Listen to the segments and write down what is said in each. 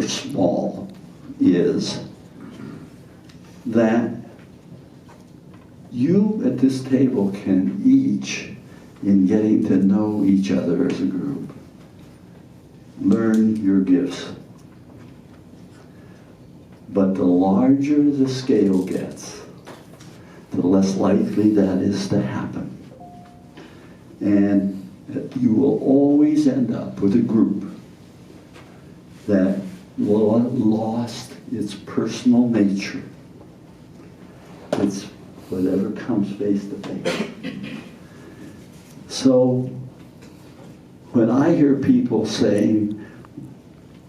or small, is that you at this table can each, in getting to know each other as a group, learn your gifts. But the larger the scale gets, the less likely that is to happen. And you will always end up with a group that lost its personal nature. It's whatever comes face to face. So when I hear people saying,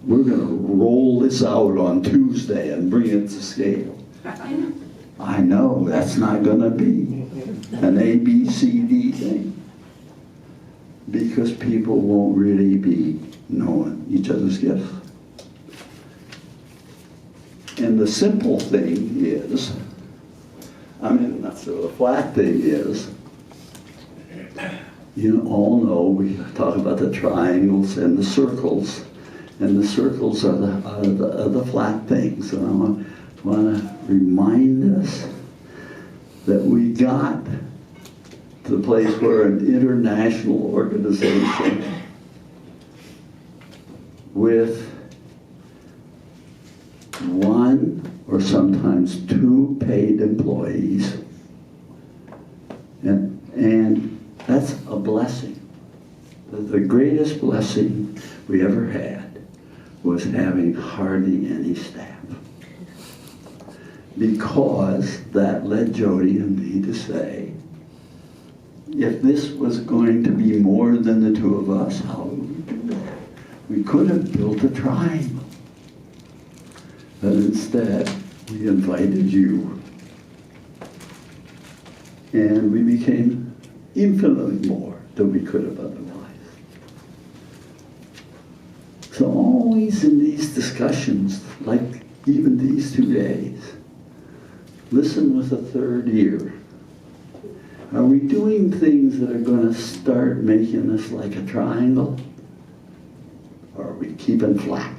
we're going to roll this out on Tuesday and bring it to scale, I know that's not going to be an A, B, C, D thing, because people won't really be knowing each other's gifts. And the simple thing is, not so the flat thing is, you all know we talk about the triangles and the circles are the flat things. And I want to remind us that we got to the place where an international organization with one or sometimes two paid employees, and that's a blessing. The greatest blessing we ever had was having hardly any staff, because that led Jody and me to say, if this was going to be more than the two of us, how would we do that? We could have built a triangle. But instead, we invited you. And we became infinitely more than we could have otherwise. So always in these discussions, like even these 2 days, listen with a third ear. Are we doing things that are going to start making us like a triangle? Or are we keeping flat?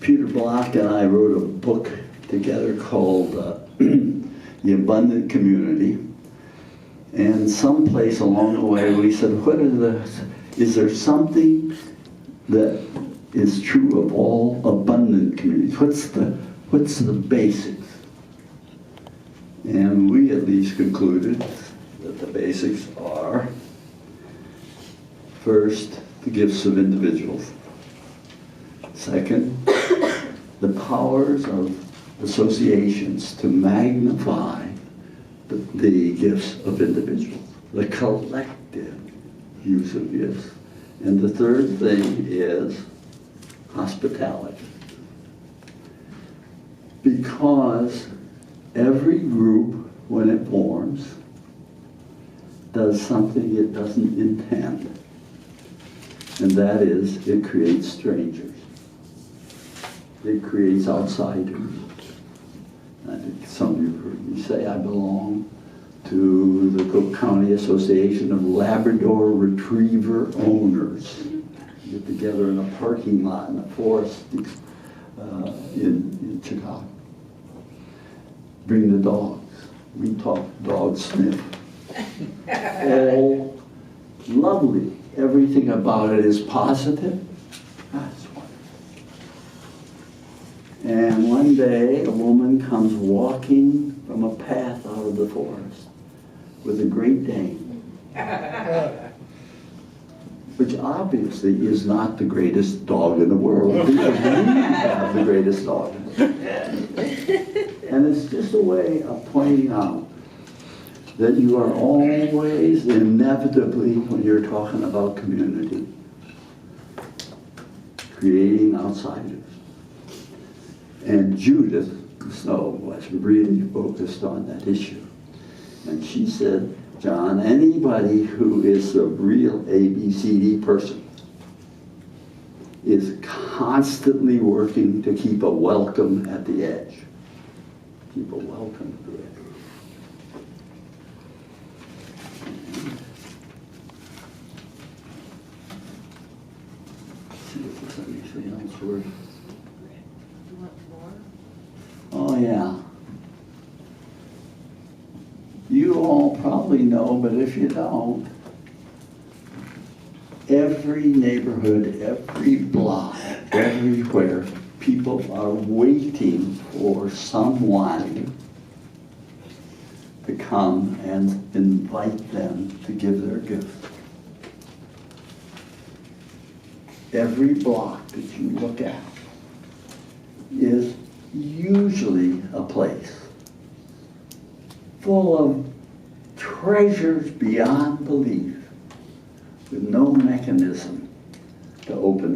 Peter Block and I wrote a book together called The Abundant Community. And someplace along the way we said, is there something that is true of all abundant communities? What's the basics? And we at least concluded that the basics are, first, the gifts of individuals. Second, the powers of associations to magnify the gifts of individuals, the collective use of gifts. And the third thing is hospitality. Because every group, when it forms, does something it doesn't intend. And that is, it creates strangers. It creates outsiders. I think some of you heard me say I belong to the Cook County Association of Labrador Retriever Owners. We get together in a parking lot in a forest in Chicago. Bring the dogs. We talk dog sniff. All lovely. Everything about it is positive. That's wonderful. And one day, a woman comes walking from a path out of the forest with a Great Dane, which obviously is not the greatest dog in the world, because we have the greatest dog in the world. And it's just a way of pointing out that you are always, inevitably, when you're talking about community, creating outsiders. And Judith Snow was really focused on that issue. And she said, John, anybody who is a real ABCD person is constantly working to keep a welcome at the edge. Keep a welcome at the edge. else? Anything else worth? You want more? Oh, yeah. You all probably know, but if you don't, every neighborhood, every block, everywhere, people are waiting for someone to come and invite them to give their gift. Every block that you look at is usually a place full of treasures beyond belief with no mechanism to open